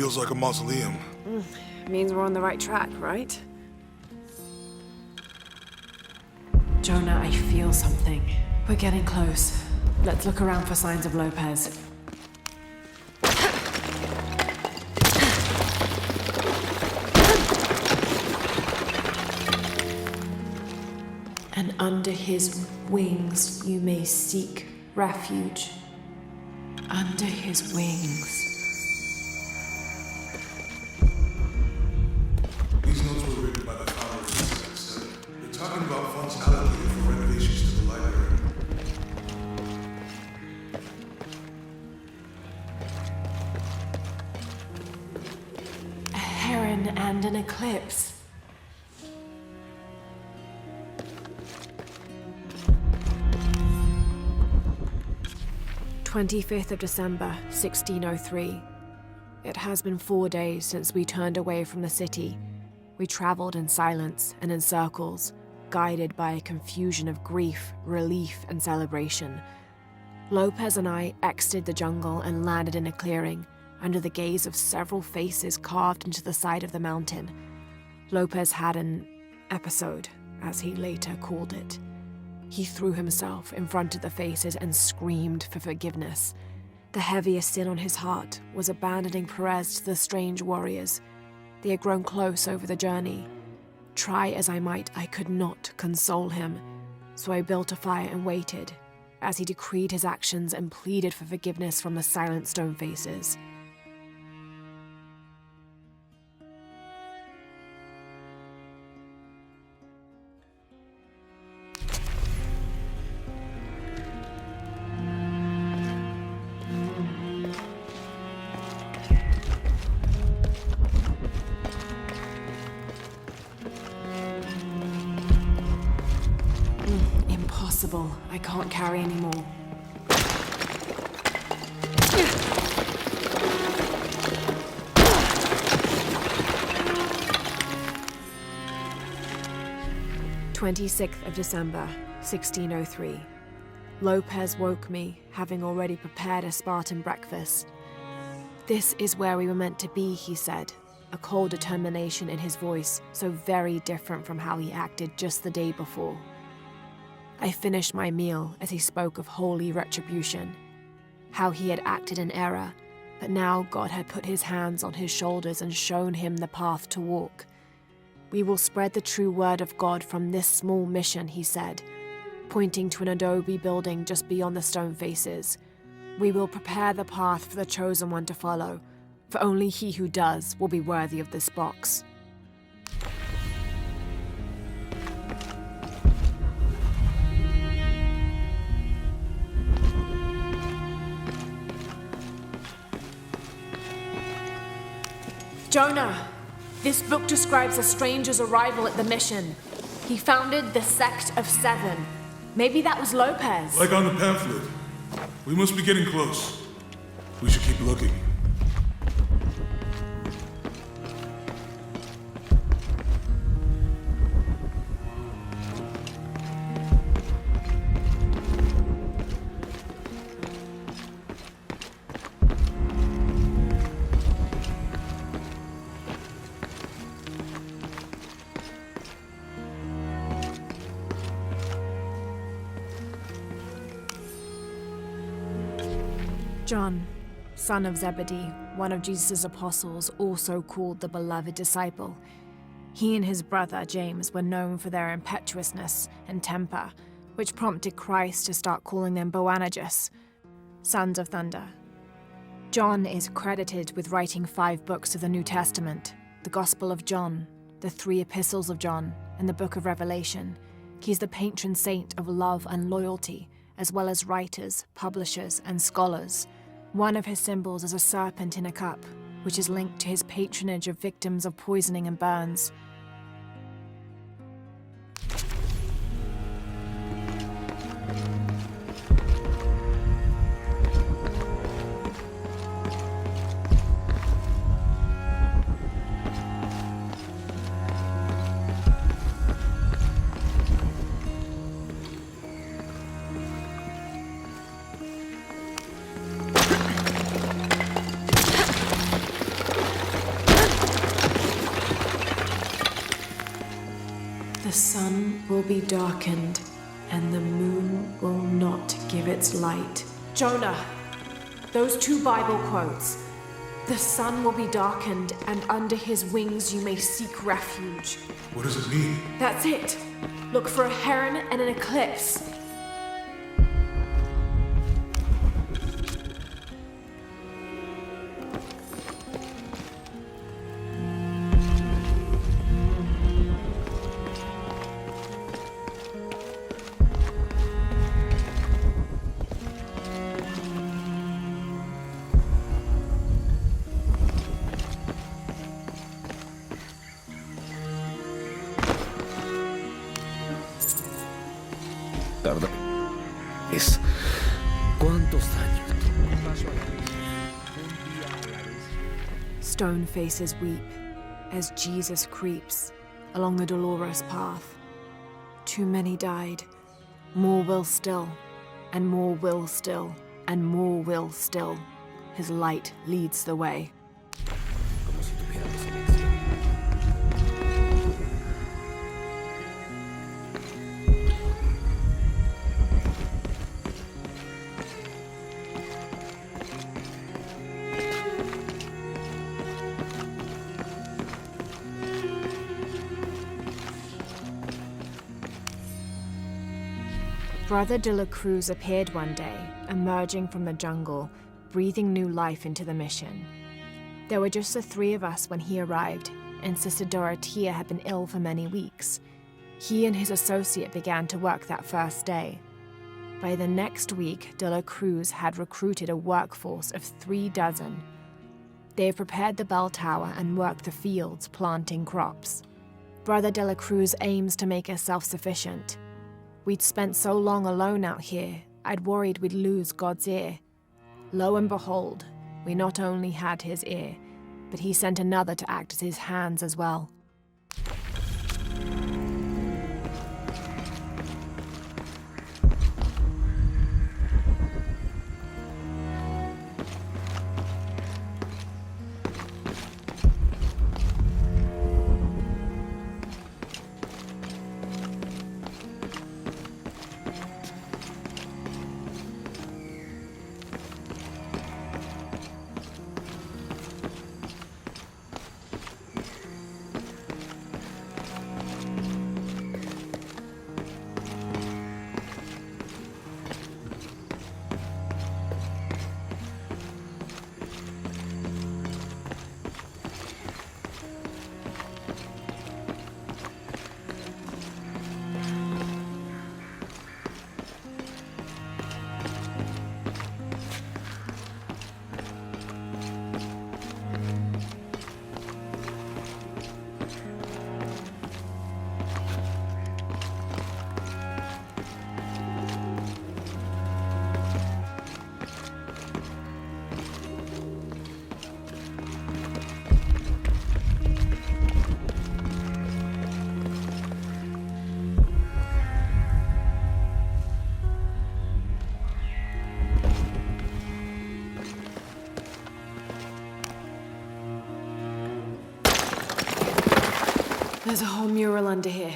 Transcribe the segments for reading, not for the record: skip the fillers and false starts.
feels like a mausoleum. Means we're on the right track, right? Jonah, I feel something. We're getting close. Let's look around for signs of Lopez. And under his wings you may seek refuge. Under his wings. These notes were written by the founder of the Second Study. They're talking about funds allocated for renovations to the library. A heron and an eclipse. 25th of December, 1603. It has been 4 days since we turned away from the city. We traveled in silence and in circles, guided by a confusion of grief, relief, and celebration. Lopez and I exited the jungle and landed in a clearing, under the gaze of several faces carved into the side of the mountain. Lopez had an episode, as he later called it. He threw himself in front of the faces and screamed for forgiveness. The heaviest sin on his heart was abandoning Perez to the strange warriors. They had grown close over the journey. Try as I might, I could not console him. So I built a fire and waited, as he decreed his actions and pleaded for forgiveness from the silent stone faces. Impossible. I can't carry anymore. "26th of December, 1603. Lopez woke me, having already prepared a Spartan breakfast. This is where we were meant to be, he said, a cold determination in his voice, so very different from how he acted just the day before. I finished my meal as he spoke of holy retribution, how he had acted in error, but now God had put his hands on his shoulders and shown him the path to walk. We will spread the true word of God from this small mission, he said, pointing to an adobe building just beyond the stone faces. We will prepare the path for the chosen one to follow, for only he who does will be worthy of this box. Jonah, this book describes a stranger's arrival at the mission. He founded the Sect of Seven. Maybe that was Lopez. Like on the pamphlet. We must be getting close. We should keep looking. John, son of Zebedee, one of Jesus' apostles, also called the beloved disciple. He and his brother James were known for their impetuousness and temper, which prompted Christ to start calling them Boanerges, sons of thunder. John is credited with writing 5 books of the New Testament, the Gospel of John, the 3 epistles of John, and the Book of Revelation. He's the patron saint of love and loyalty, as well as writers, publishers, and scholars. One of his symbols is a serpent in a cup, which is linked to his patronage of victims of poisoning and burns. The sun will be darkened, and the moon will not give its light. Jonah, those two Bible quotes. The sun will be darkened, and under his wings you may seek refuge. What does it mean? That's it. Look for a heron and an eclipse. Tarda. ¿Cuántos años? Stone faces weep as Jesus creeps along the dolorous path. Too many died. More will still, and more will still, and more will still. His light leads the way. Como si tuviéramos silencio. Brother de la Cruz appeared one day, emerging from the jungle, breathing new life into the mission. There were just the three of us when he arrived, and Sister Dorothea had been ill for many weeks. He and his associate began to work that first day. By the next week, de la Cruz had recruited a workforce of 36. They had prepared the bell tower and worked the fields, planting crops. Brother de la Cruz aims to make us self-sufficient. We'd spent so long alone out here, I'd worried we'd lose God's ear. Lo and behold, we not only had his ear, but he sent another to act as his hands as well. There's a whole mural under here.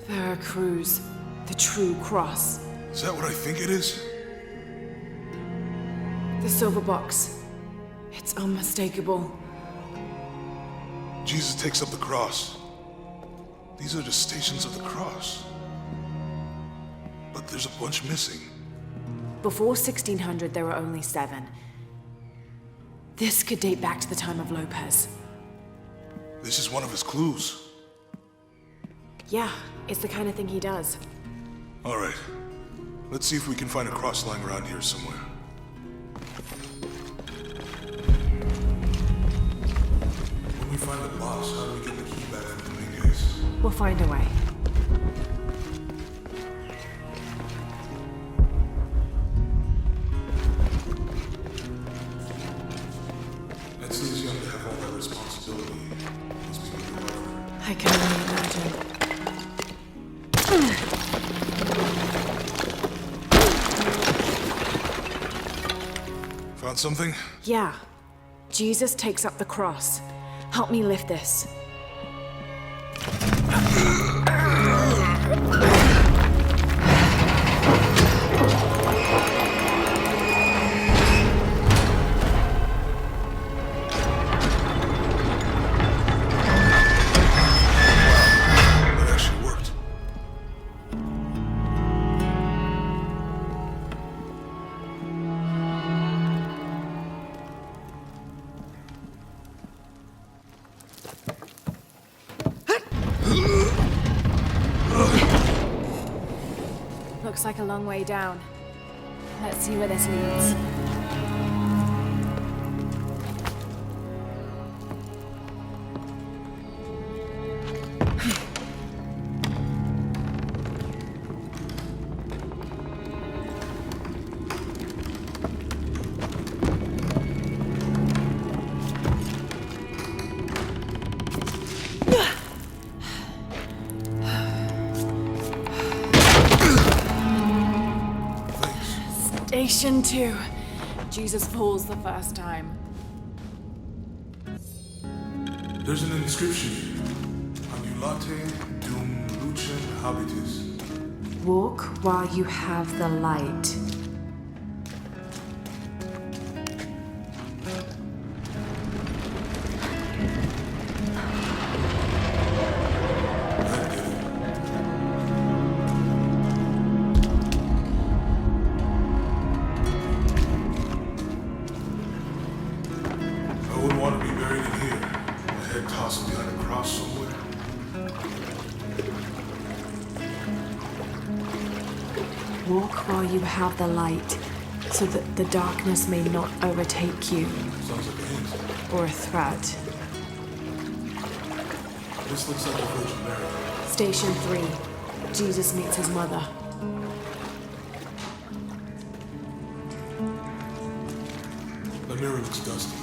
Veracruz, the true cross. Is that what I think it is? The silver box. It's unmistakable. Jesus takes up the cross. These are the stations of the cross. But there's a bunch missing. Before 1600, there were only 7. This could date back to the time of Lopez. This is one of his clues. Yeah, it's the kind of thing he does. All right. Let's see if we can find a cross lying around here somewhere. When we find the boss, how do we get the key back from Dominguez? We'll find a way. It seems young to have all that responsibility. I can only imagine. Found something? Yeah. Jesus takes up the cross. Help me lift this. That actually worked. Looks like a long way down. Let's see where this leads. Station 2. Jesus falls the first time. There's an inscription here. Ambulate dum lucem habitis. Walk while you have the light. That did it. I wouldn't want to be buried in here. My head tossed behind a cross somewhere. Walk while you have the light, so that the darkness may not overtake you, Sounds like a hint. or a threat. This looks like the Virgin Mary. Station 3. Jesus meets his mother. The mirror looks dusty.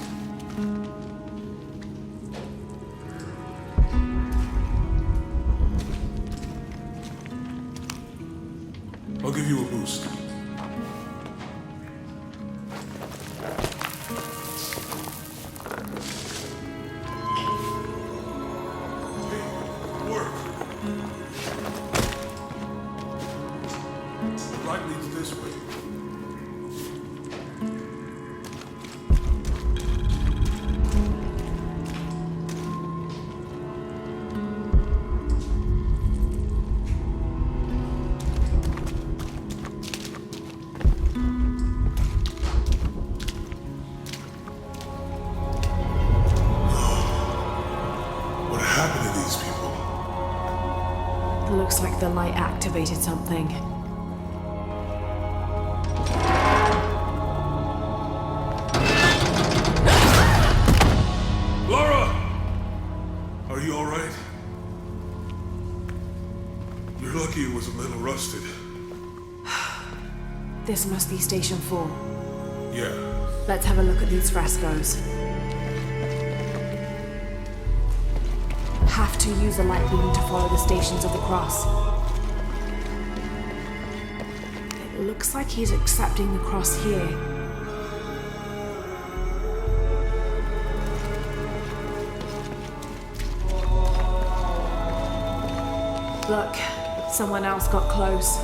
I'll give you a boost. Hey, work. The right leads this way. What happened to these people? It looks like the light activated something. Laura! Are you alright? You're lucky it was a little rusted. This must be Station 4. Yeah. Let's have a look at these frescoes. Have to use the light beam to follow the stations of the cross. It looks like he's accepting the cross here. Look, someone else got close.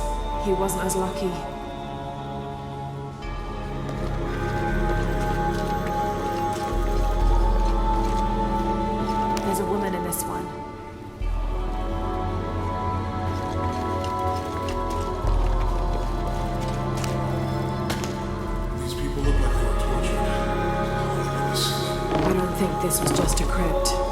He wasn't as lucky. There's a woman in this one. These people look like they were tortured. Oh, goodness. I don't think this was just a crypt.